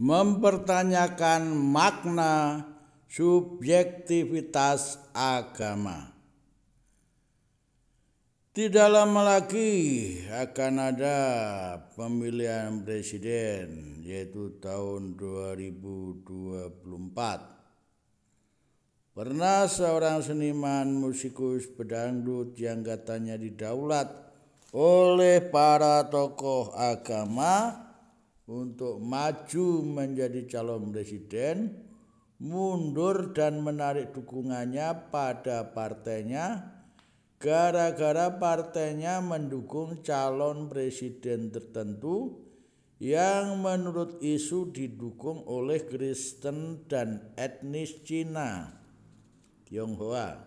mempertanyakan makna subjektivitas agama. Tidak lama lagi akan ada pemilihan presiden, yaitu tahun 2024. Pernah seorang seniman musikus pedangdut yang katanya didaulat oleh para tokoh agama untuk maju menjadi calon presiden, mundur dan menarik dukungannya pada partainya gara-gara partainya mendukung calon presiden tertentu yang menurut isu didukung oleh Kristen dan etnis Cina, Tionghoa.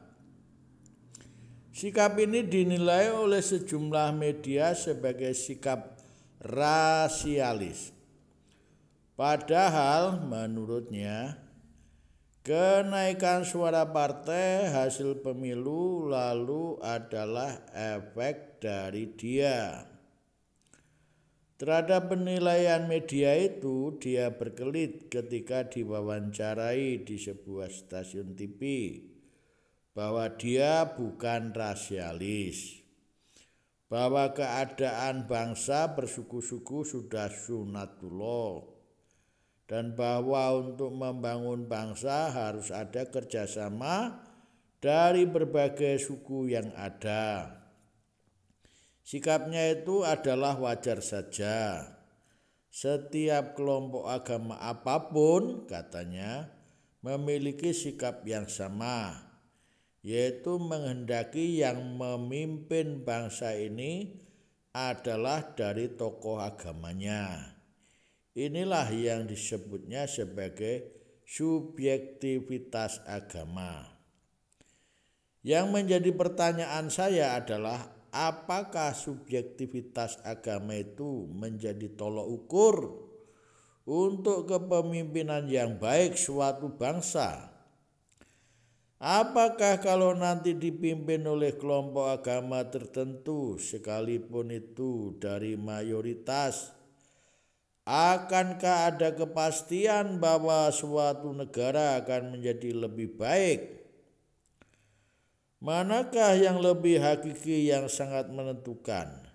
Sikap ini dinilai oleh sejumlah media sebagai sikap rasialis. Padahal menurutnya kenaikan suara partai hasil pemilu lalu adalah efek dari dia. Terhadap penilaian media itu, dia berkelit ketika diwawancarai di sebuah stasiun TV bahwa dia bukan rasialis, bahwa keadaan bangsa bersuku-suku sudah sunatullah, dan bahwa untuk membangun bangsa harus ada kerjasama dari berbagai suku yang ada. Sikapnya itu adalah wajar saja. Setiap kelompok agama apapun, katanya, memiliki sikap yang sama, yaitu menghendaki yang memimpin bangsa ini adalah dari tokoh agamanya. Inilah yang disebutnya sebagai subjektivitas agama. Yang menjadi pertanyaan saya adalah, apakah subjektivitas agama itu menjadi tolok ukur untuk kepemimpinan yang baik suatu bangsa? Apakah kalau nanti dipimpin oleh kelompok agama tertentu, sekalipun itu dari mayoritas, akankah ada kepastian bahwa suatu negara akan menjadi lebih baik? Manakah yang lebih hakiki yang sangat menentukan?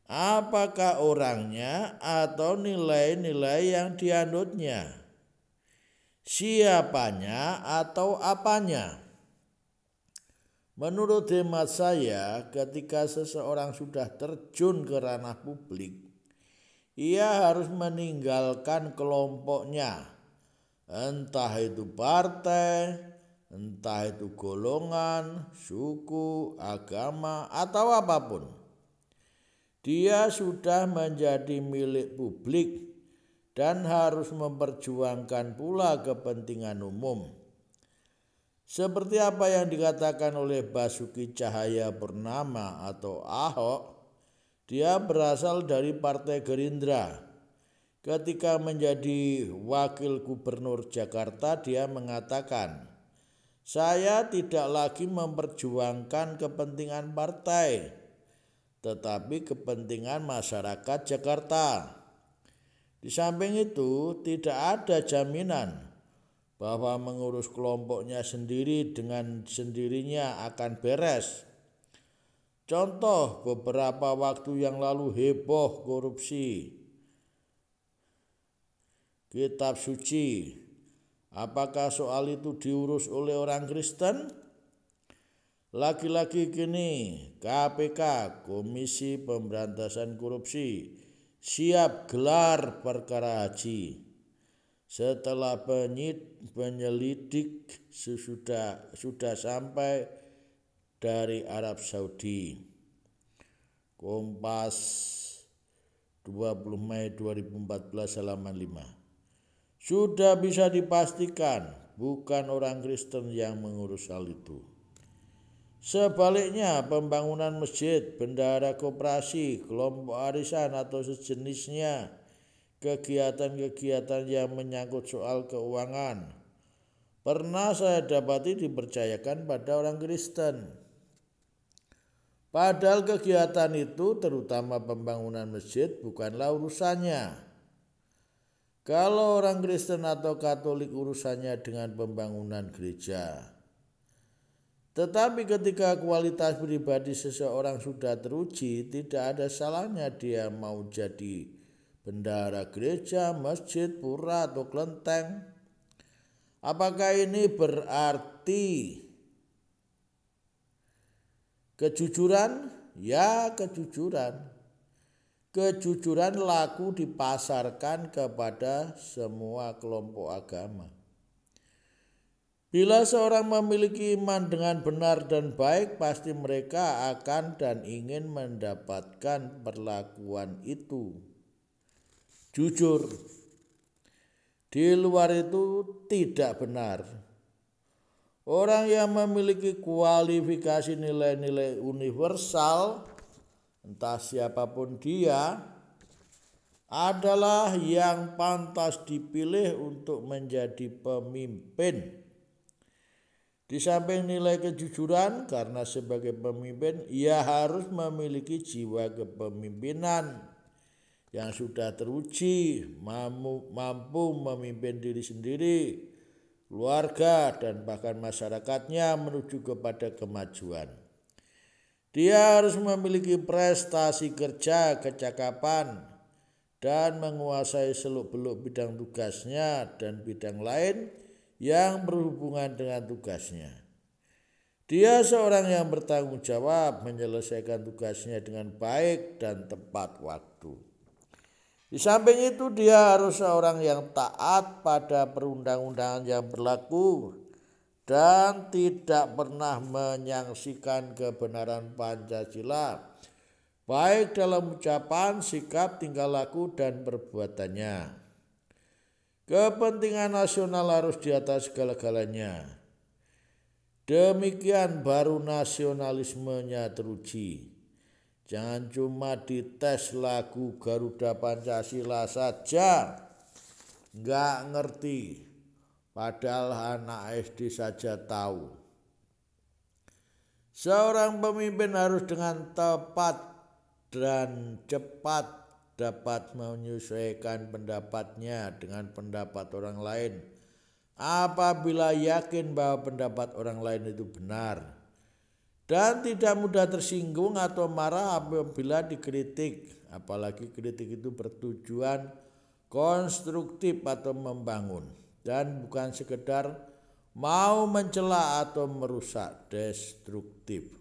Apakah orangnya atau nilai-nilai yang dianutnya? Siapanya atau apanya? Menurut hemat saya, ketika seseorang sudah terjun ke ranah publik, ia harus meninggalkan kelompoknya, entah itu partai, entah itu golongan, suku, agama, atau apapun. Dia sudah menjadi milik publik dan harus memperjuangkan pula kepentingan umum. Seperti apa yang dikatakan oleh Basuki Cahayapurnama atau Ahok, dia berasal dari Partai Gerindra. Ketika menjadi wakil gubernur Jakarta, dia mengatakan, "Saya tidak lagi memperjuangkan kepentingan partai, tetapi kepentingan masyarakat Jakarta." Di samping itu, tidak ada jaminan bahwa mengurus kelompoknya sendiri dengan sendirinya akan beres. Contoh, beberapa waktu yang lalu heboh korupsi kitab suci. Apakah soal itu diurus oleh orang Kristen? Lagi-lagi kini KPK, Komisi Pemberantasan Korupsi, siap gelar perkara haji setelah penyelidik sudah sampai dari Arab Saudi. Kompas 20 Mei 2014 halaman 5. Sudah bisa dipastikan bukan orang Kristen yang mengurus hal itu. Sebaliknya, pembangunan masjid, bendahara koperasi, kelompok arisan atau sejenisnya, kegiatan-kegiatan yang menyangkut soal keuangan, pernah saya dapati dipercayakan pada orang Kristen. Padahal kegiatan itu, terutama pembangunan masjid, bukanlah urusannya. Kalau orang Kristen atau Katolik urusannya dengan pembangunan gereja. Tetapi ketika kualitas pribadi seseorang sudah teruji, tidak ada salahnya dia mau jadi bendahara gereja, masjid, pura, atau kelenteng. Apakah ini berarti kejujuran? Ya, kejujuran. Kejujuran laku dipasarkan kepada semua kelompok agama. Bila seorang memiliki iman dengan benar dan baik, pasti mereka akan dan ingin mendapatkan perlakuan itu. Jujur, di luar itu tidak benar. Orang yang memiliki kualifikasi nilai-nilai universal, entah siapapun dia, adalah yang pantas dipilih untuk menjadi pemimpin. Di samping nilai kejujuran, karena sebagai pemimpin ia harus memiliki jiwa kepemimpinan yang sudah teruji, mampu memimpin diri sendiri, keluarga, dan bahkan masyarakatnya menuju kepada kemajuan. Dia harus memiliki prestasi kerja, kecakapan, dan menguasai seluk-beluk bidang tugasnya dan bidang lain yang berhubungan dengan tugasnya. Dia seorang yang bertanggung jawab menyelesaikan tugasnya dengan baik dan tepat waktu. Di samping itu dia harus seorang yang taat pada perundang-undangan yang berlaku dan tidak pernah menyaksikan kebenaran Pancasila, baik dalam ucapan, sikap, tingkah laku, dan perbuatannya. Kepentingan nasional harus di atas segala-galanya. Demikian baru nasionalismenya teruji. Jangan cuma dites lagu Garuda Pancasila saja, nggak ngerti. Padahal anak SD saja tahu. Seorang pemimpin harus dengan tepat dan cepat dapat menyesuaikan pendapatnya dengan pendapat orang lain apabila yakin bahwa pendapat orang lain itu benar, dan tidak mudah tersinggung atau marah apabila dikritik, apalagi kritik itu bertujuan konstruktif atau membangun dan bukan sekedar mau mencela atau merusak, destruktif.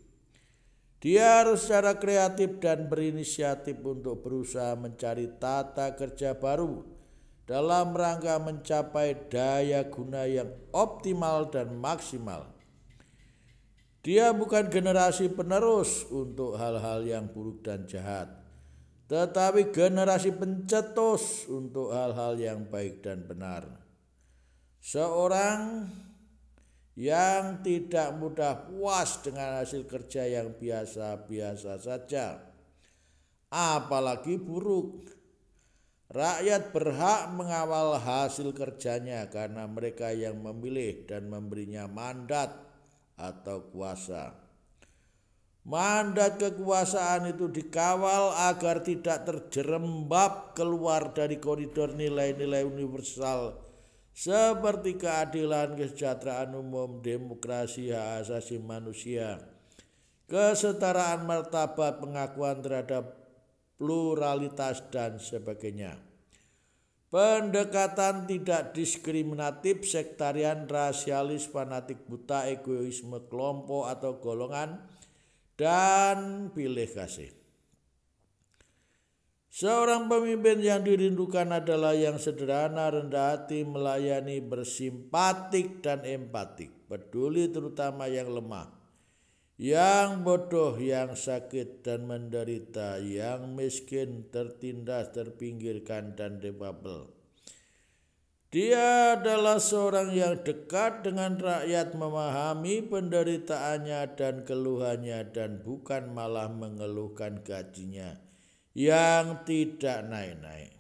Dia harus secara kreatif dan berinisiatif untuk berusaha mencari tata kerja baru dalam rangka mencapai daya guna yang optimal dan maksimal. Dia bukan generasi penerus untuk hal-hal yang buruk dan jahat, tetapi generasi pencetus untuk hal-hal yang baik dan benar. Seorang yang tidak mudah puas dengan hasil kerja yang biasa-biasa saja, apalagi buruk. Rakyat berhak mengawal hasil kerjanya karena mereka yang memilih dan memberinya mandat atau kuasa. Mandat kekuasaan itu dikawal agar tidak terjerembab keluar dari koridor nilai-nilai universal seperti keadilan, kesejahteraan umum, demokrasi, hak asasi manusia, kesetaraan martabat, pengakuan terhadap pluralitas, dan sebagainya. Pendekatan tidak diskriminatif, sektarian, rasialis, fanatik, buta, egoisme kelompok atau golongan, dan pilih kasih. Seorang pemimpin yang dirindukan adalah yang sederhana, rendah hati, melayani, bersimpatik, dan empatik, peduli terutama yang lemah, yang bodoh, yang sakit dan menderita, yang miskin, tertindas, terpinggirkan, dan difabel. Dia adalah seorang yang dekat dengan rakyat, memahami penderitaannya dan keluhannya, dan bukan malah mengeluhkan gajinya yang tidak naik-naik.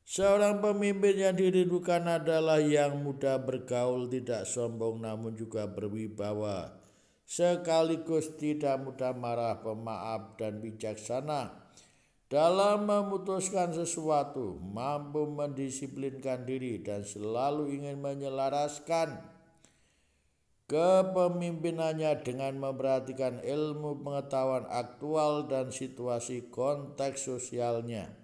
Seorang pemimpin yang dirindukan adalah yang mudah bergaul, tidak sombong namun juga berwibawa, sekaligus tidak mudah marah, pemaaf, dan bijaksana, dalam memutuskan sesuatu, mampu mendisiplinkan diri dan selalu ingin menyelaraskan kepemimpinannya dengan memperhatikan ilmu pengetahuan aktual dan situasi konteks sosialnya.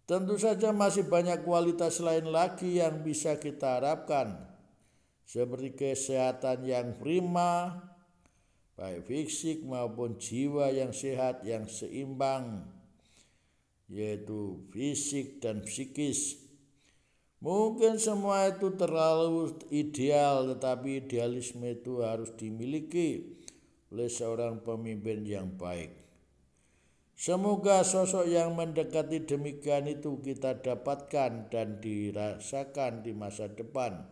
Tentu saja masih banyak kualitas lain lagi yang bisa kita harapkan, seperti kesehatan yang prima, baik fisik maupun jiwa yang sehat, yang seimbang, yaitu fisik dan psikis. Mungkin semua itu terlalu ideal, tetapi idealisme itu harus dimiliki oleh seorang pemimpin yang baik. Semoga sosok yang mendekati demikian itu kita dapatkan dan dirasakan di masa depan,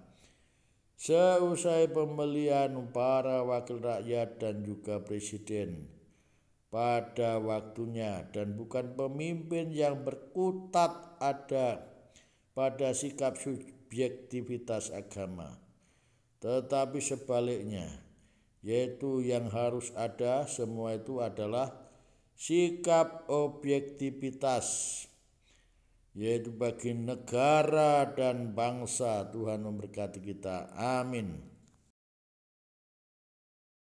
seusai pemilihan para wakil rakyat dan juga presiden pada waktunya, dan bukan pemimpin yang berkutat ada pada sikap subjektivitas agama, tetapi sebaliknya, yaitu yang harus ada semua itu adalah sikap objektivitas, yaitu bagi negara dan bangsa. Tuhan memberkati kita, amin.